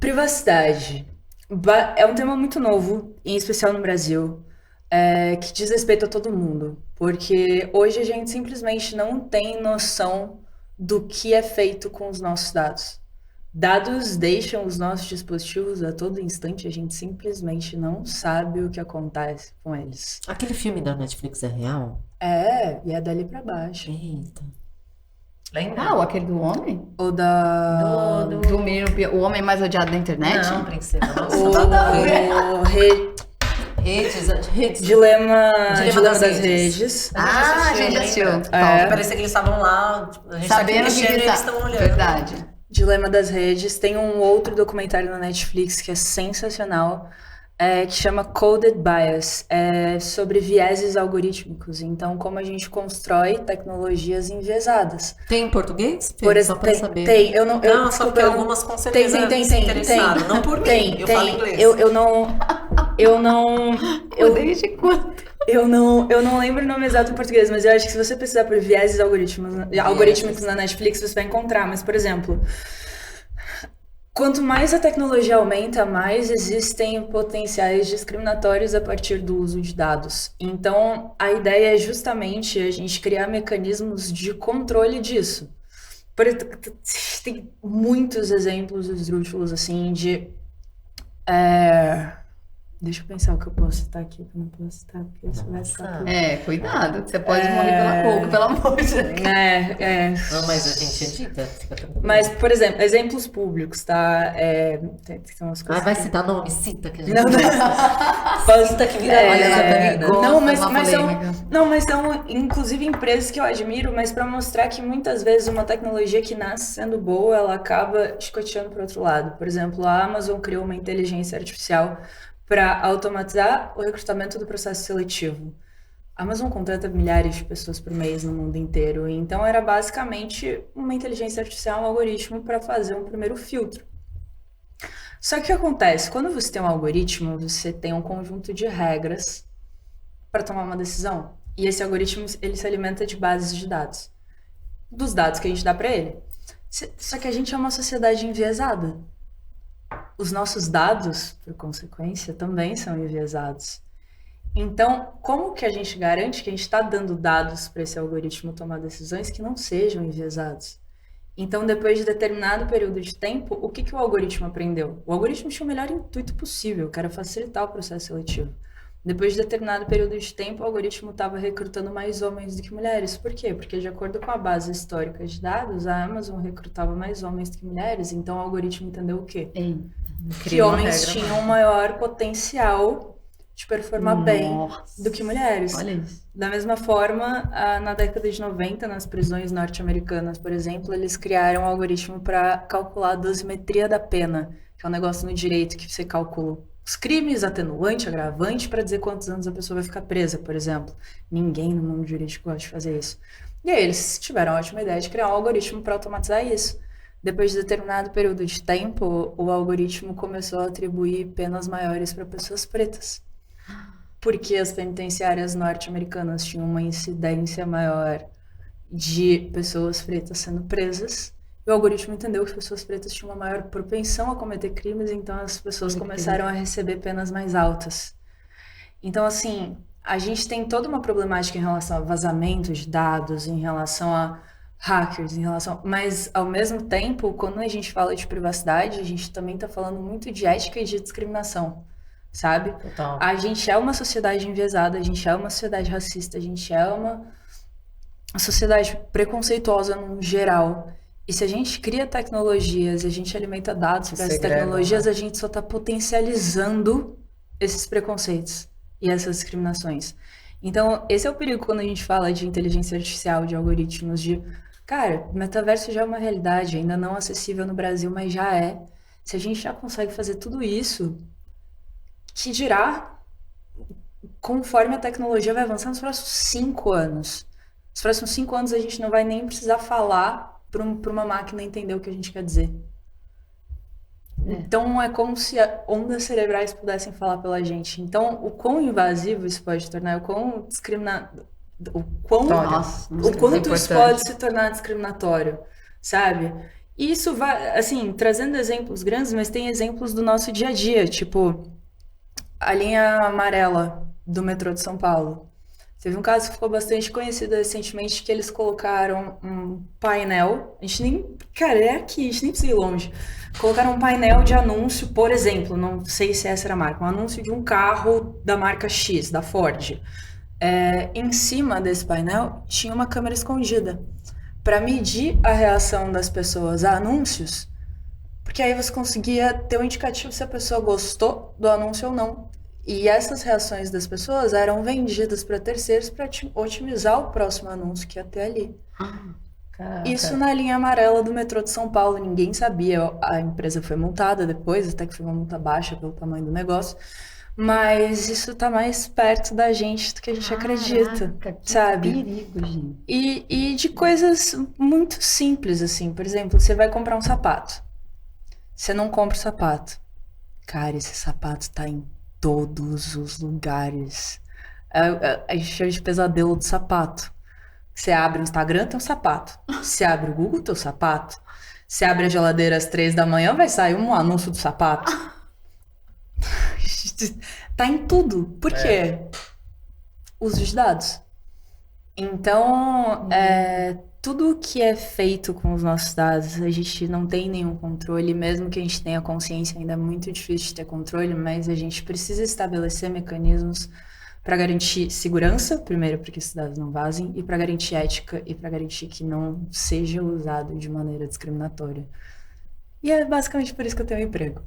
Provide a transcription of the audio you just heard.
Privacidade. É um tema muito novo, em especial no Brasil, que diz respeito a todo mundo. Porque hoje a gente simplesmente não tem noção do que é feito com os nossos dados. Dados deixam os nossos dispositivos a todo instante, a gente simplesmente não sabe o que acontece com eles. Aquele filme da Netflix é real? E é dali pra baixo. Eita. Lembra? Aquele do homem? Ou da... Do menino, o homem mais odiado da internet? Não, princesa. Nossa, O, nada a ver. o Redes. Dilema Dilema das redes. A gente assistiu. Parecia que eles estavam lá, tipo, a gente Sabendo tá aqui que mexendo e tá. eles estão olhando. Verdade. Dilema das redes. Tem um outro documentário na Netflix que é sensacional, que chama Coded Bias, sobre vieses algorítmicos. Então, como a gente constrói tecnologias enviesadas. Tem em português? Por Só exemplo, pra saber. tem. Não, só Desculpa, porque algumas com certeza se interessaram. Não por mim, eu falo inglês. Desde quando? Eu não lembro o nome exato em português, mas eu acho que se você pesquisar por vieses algorítmicos na Netflix, você vai encontrar. Mas, por exemplo, quanto mais a tecnologia aumenta, mais existem potenciais discriminatórios a partir do uso de dados. Então, a ideia é justamente a gente criar mecanismos de controle disso. Tem muitos exemplos esdrúxulos, assim, de... Deixa eu pensar o que eu posso citar aqui, o que eu não posso citar, porque isso vai ficar tudo. Cuidado, que você pode morrer pela boca, pelo amor de Deus. Não, mas a gente edita. Fica tranquilo. Mas, por exemplo, exemplos públicos, tá? Tem umas coisas Vai que- citar nome? Cita que a gente Não, não. Cita que vira Olha lá, é, Dani. Não, mas Gosta, são, uma polêmica. não, mas são inclusive empresas que eu admiro, mas para mostrar que muitas vezes uma tecnologia que nasce sendo boa, ela acaba escoteando para outro lado. Por exemplo, a Amazon criou uma inteligência artificial para automatizar o recrutamento do processo seletivo. A Amazon contrata milhares de pessoas por mês no mundo inteiro, então era basicamente uma inteligência artificial, um algoritmo para fazer um primeiro filtro. Só que o que acontece? Quando você tem um algoritmo, você tem um conjunto de regras para tomar uma decisão. E esse algoritmo, ele se alimenta de bases de dados. Dos dados que a gente dá para ele. Só que a gente é uma sociedade enviesada. Os nossos dados, por consequência, também são enviesados. Então, como que a gente garante que a gente está dando dados para esse algoritmo tomar decisões que não sejam enviesados? Então, depois de determinado período de tempo, o que o algoritmo aprendeu? O algoritmo tinha o melhor intuito possível, que era facilitar o processo seletivo. Depois de determinado período de tempo, o algoritmo estava recrutando mais homens do que mulheres. Por quê? Porque, de acordo com a base histórica de dados, a Amazon recrutava mais homens do que mulheres. Então, o algoritmo entendeu o quê? Que Criou uma homens regra tinham maior potencial de performar bem do que mulheres. Olha isso. Da mesma forma, na década de 90, nas prisões norte-americanas, por exemplo, eles criaram um algoritmo para calcular a dosimetria da pena, que é um negócio no direito que você calcula os crimes, atenuante, agravante, para dizer quantos anos a pessoa vai ficar presa, por exemplo. Ninguém no mundo jurídico gosta de fazer isso. E aí eles tiveram a ótima ideia de criar um algoritmo para automatizar isso. Depois de determinado período de tempo, o algoritmo começou a atribuir penas maiores para pessoas pretas. Porque as penitenciárias norte-americanas tinham uma incidência maior de pessoas pretas sendo presas. E o algoritmo entendeu que pessoas pretas tinham uma maior propensão a cometer crimes, então as pessoas começaram a receber penas mais altas. Então, assim, a gente tem toda uma problemática em relação a vazamento de dados, em relação a hackers, mas, ao mesmo tempo, quando a gente fala de privacidade, a gente também está falando muito de ética e de discriminação, sabe? Total. A gente é uma sociedade enviesada, a gente é uma sociedade racista, a gente é uma sociedade preconceituosa no geral. E se a gente cria tecnologias e a gente alimenta dados para essas tecnologias, a gente só está potencializando esses preconceitos e essas discriminações. Então, esse é o perigo quando a gente fala de inteligência artificial, de algoritmos, de... Cara, o metaverso já é uma realidade, ainda não acessível no Brasil, mas já é. Se a gente já consegue fazer tudo isso, que dirá conforme a tecnologia vai avançar nos próximos 5 anos. Nos próximos 5 anos a gente não vai nem precisar falar para uma máquina entender o que a gente quer dizer. Então é como se ondas cerebrais pudessem falar pela gente. Então, o quão invasivo isso pode tornar, o quão discriminado, o quanto isso pode se tornar discriminatório, sabe? isso vai, assim, trazendo exemplos grandes, mas tem exemplos do nosso dia a dia, tipo, a linha amarela do metrô de São Paulo. Teve um caso que ficou bastante conhecido recentemente, que eles colocaram um painel, a gente nem, cara, é aqui, a gente nem precisa ir longe. Colocaram um painel de anúncio, por exemplo, não sei se essa era a marca, um anúncio de um carro da marca X, da Ford. Em cima desse painel tinha uma câmera escondida para medir a reação das pessoas a anúncios, porque aí você conseguia ter um indicativo se a pessoa gostou do anúncio ou não. E essas reações das pessoas eram vendidas para terceiros para otimizar o próximo anúncio que ia ter ali. Caraca. Isso na linha amarela do metrô de São Paulo, ninguém sabia. A empresa foi multada depois, até que foi uma multa baixa pelo tamanho do negócio. Mas isso tá mais perto da gente do que a gente acredita, Que sabe? perigo, gente. E de coisas muito simples, assim. Por exemplo, você vai comprar um sapato. Você não compra o sapato. Cara, esse sapato tá em todos os lugares. A gente chama de pesadelo do sapato. Você abre o Instagram, tem um sapato. Você abre o Google, tem um sapato. Você abre a geladeira às 3 da manhã, vai sair um anúncio do sapato. Tá em tudo. Por quê? Uso de dados. Então, tudo que é feito com os nossos dados, a gente não tem nenhum controle, mesmo que a gente tenha consciência, ainda é muito difícil de ter controle, mas a gente precisa estabelecer mecanismos para garantir segurança, primeiro, para que esses dados não vazem, e para garantir ética e para garantir que não seja usado de maneira discriminatória. E é basicamente por isso que eu tenho um emprego.